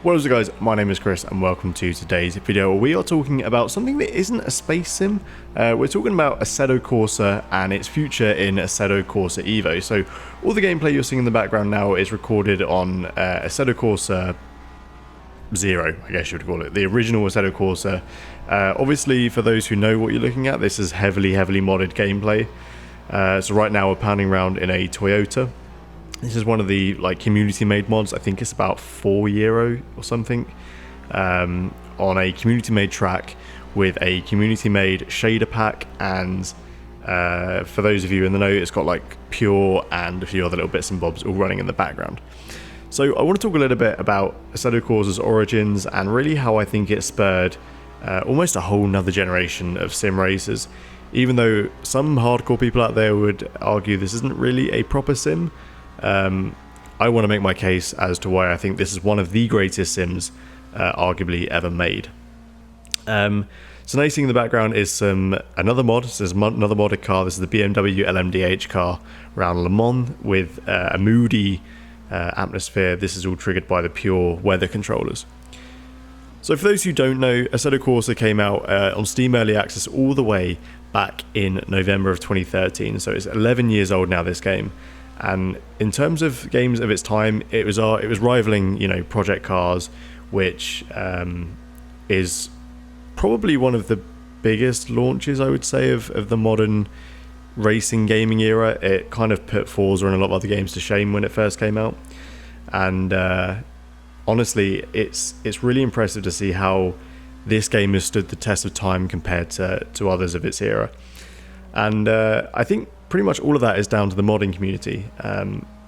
What is up guys, my name is Chris and welcome to today's video where we are talking about something that isn't a space sim. We're talking about Assetto Corsa and its future in Assetto Corsa Evo. So all the gameplay you're seeing in the background now is recorded on Assetto Corsa Zero, I guess you would call it, the original Assetto Corsa. Obviously for those who know what you're looking at, this is heavily modded gameplay. So right now we're pounding around in a Toyota. This is one of the community-made mods. I think it's about €4 or something, on a community-made track with a community-made shader pack, and for those of you in the know, it's got Pure and a few other little bits and bobs all running in the background. So I want to talk a little bit about Assetto Corsa's origins and really how I think it spurred almost a whole nother generation of sim racers. Even though some hardcore people out there would argue this isn't really a proper sim, I want to make my case as to why I think this is one of the greatest sims arguably ever made. So now you see in the background is another mod. So there's another modded car. This is the BMW LMDH car around Le Mans with a moody atmosphere. This is all triggered by the Pure weather controllers. So for those who don't know, Assetto Corsa came out on Steam Early Access all the way back in November of 2013. So it's 11 years old now, this game. And in terms of games of its time, it was rivaling, Project Cars, which is probably one of the biggest launches, I would say, of the modern racing gaming era. It kind of put Forza and a lot of other games to shame when it first came out. And honestly, it's really impressive to see how this game has stood the test of time compared to others of its era. And I think pretty much all of that is down to the modding community.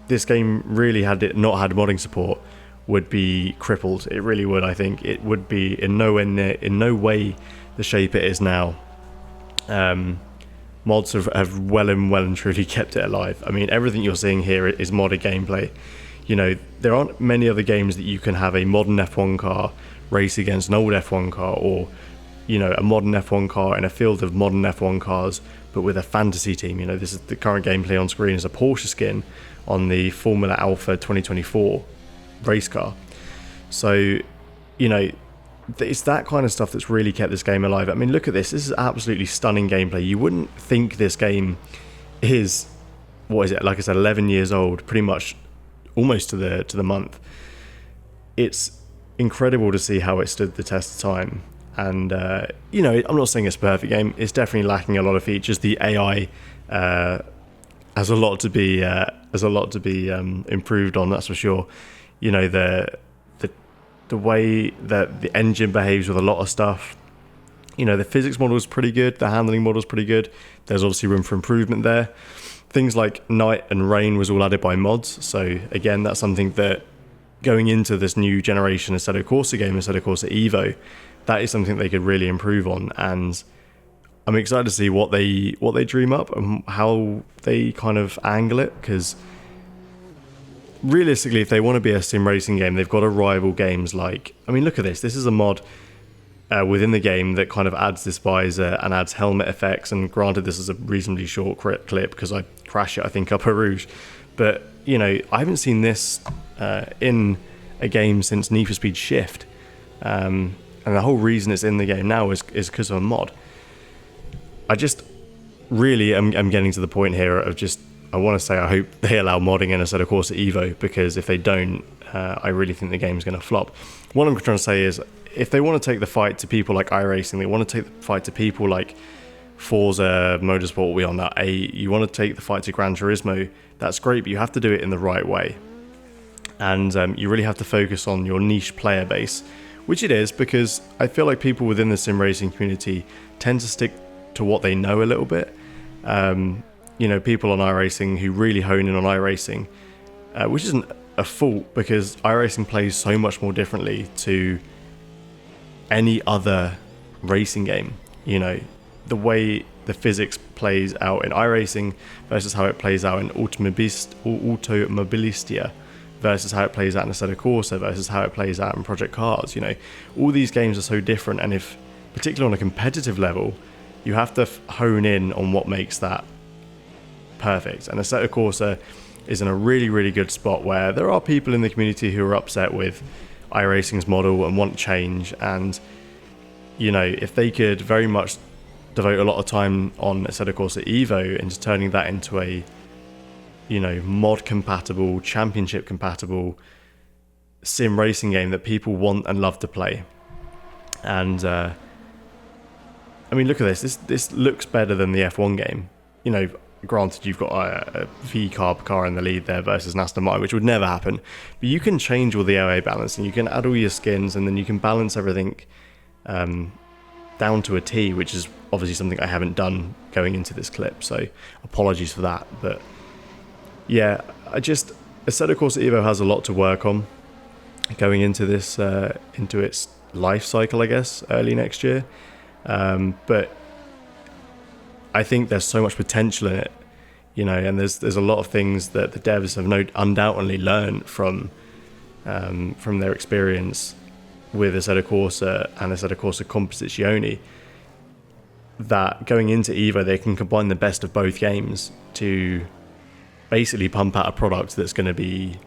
This game really, had it not had modding support, would be crippled. It really would. I think it would be in no way the shape it is now. Mods have well and truly kept it alive. I mean, everything you're seeing here is modded gameplay. There aren't many other games that you can have a modern F1 car race against an old F1 car, or a modern F1 car in a field of modern F1 cars, but with a fantasy team. This is the current gameplay on screen is a Porsche skin on the Formula Alpha 2024 race car. So, it's that kind of stuff that's really kept this game alive. I mean, look at this. This is absolutely stunning gameplay. You wouldn't think this game is, what is it? Like I said, 11 years old, pretty much almost to the month. It's incredible to see how it stood the test of time. And I'm not saying it's a perfect game. It's definitely lacking a lot of features. The AI has a lot to be improved on. That's for sure. The way that the engine behaves with a lot of stuff. The physics model is pretty good. The handling model is pretty good. There's obviously room for improvement there. Things like night and rain was all added by mods. So again, that's something that going into this new generation Assetto Corsa game, Assetto Corsa Evo, that is something they could really improve on. And I'm excited to see what they dream up and how they kind of angle it, because realistically, if they want to be a sim racing game, they've got to rival games like, I mean, look at this. This is a mod within the game that kind of adds this visor and adds helmet effects. And granted, this is a reasonably short clip because I crash it, I think, up a Rouge. But, I haven't seen this in a game since Need for Speed Shift. And the whole reason it's in the game now is because of a mod. I just really am getting to the point here of just, I want to say I hope they allow modding in Assetto Corsa Evo, because if they don't, I really think the game's going to flop. What I'm trying to say is, if they want to take the fight to people like iRacing, they want to take the fight to people like Forza Motorsport, we on that you want to take the fight to Gran Turismo, that's great, but you have to do it in the right way. And you really have to focus on your niche player base, which it is, because I feel like people within the sim racing community tend to stick to what they know a little bit. People on iRacing who really hone in on iRacing, which isn't a fault, because iRacing plays so much more differently to any other racing game. The way the physics plays out in iRacing versus how it plays out in Automobilistia, versus how it plays out in Assetto Corsa, versus how it plays out in Project Cars. All these games are so different, and if, particularly on a competitive level, you have to hone in on what makes that perfect. And Assetto Corsa is in a really good spot where there are people in the community who are upset with iRacing's model and want change. And, you know, if they could very much devote a lot of time on Assetto Corsa Evo into turning that into a, you know, mod compatible, championship compatible sim racing game that people want and love to play. And I mean, look at this. This looks better than the F1 game. You know, granted, you've got a V-carb car in the lead there versus an Aston Martin, which would never happen. But you can change all the LA balance, and you can add all your skins, and then you can balance everything down to a T, which is obviously something I haven't done going into this clip. So apologies for that. But yeah, Assetto Corsa Evo has a lot to work on going into this, into its life cycle, I guess, early next year. But I think there's so much potential in it, you know, and there's a lot of things that the devs have undoubtedly learned from their experience with Assetto Corsa and Assetto Corsa Competizione, that going into Evo, they can combine the best of both games to basically pump out a product that's going to be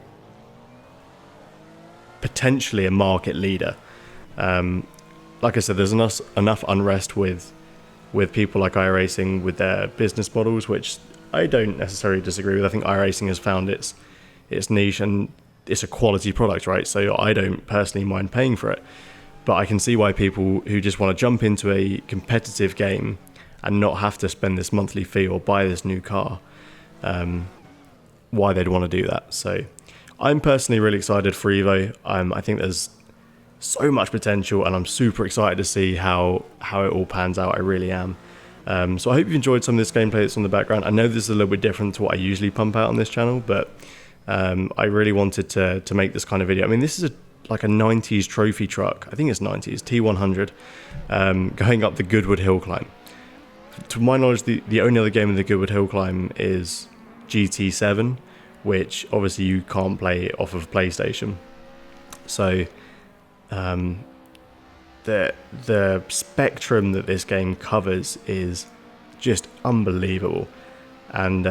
potentially a market leader. Like I said, there's enough unrest with people like iRacing with their business models, which I don't necessarily disagree with. I think iRacing has found its niche, and it's a quality product, right? So I don't personally mind paying for it. But I can see why people who just want to jump into a competitive game and not have to spend this monthly fee or buy this new car, why they'd want to do that. So I'm personally really excited for Evo. I think there's so much potential, and I'm super excited to see how it all pans out. I really am. So I hope you've enjoyed some of this gameplay that's on the background. I know this is a little bit different to what I usually pump out on this channel, but I really wanted to make this kind of video. I mean, this is like a 90s trophy truck. I think it's 90s, T100, going up the Goodwood Hill Climb. To my knowledge, the only other game in the Goodwood Hill Climb is GT7, which obviously you can't play off of PlayStation. So the spectrum that this game covers is just unbelievable, and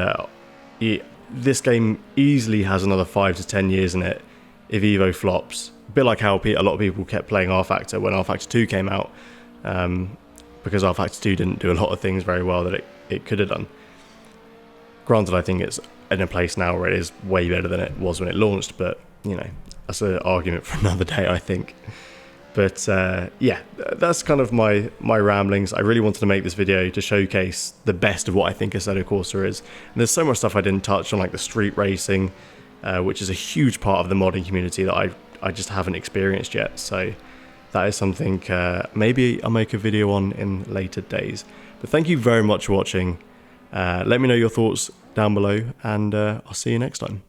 this game easily has another 5 to 10 years in it if Evo flops. A bit like how a lot of people kept playing R Factor when R Factor 2 came out, because R Factor 2 didn't do a lot of things very well that it could have done. Granted, I think it's in a place now where it is way better than it was when it launched, but you know, that's an argument for another day, I think. But yeah, that's kind of my ramblings. I really wanted to make this video to showcase the best of what I think Assetto Corsa is. And there's so much stuff I didn't touch on, like the street racing, which is a huge part of the modding community that I just haven't experienced yet. So that is something maybe I'll make a video on in later days. But thank you very much for watching. Let me know your thoughts down below, and I'll see you next time.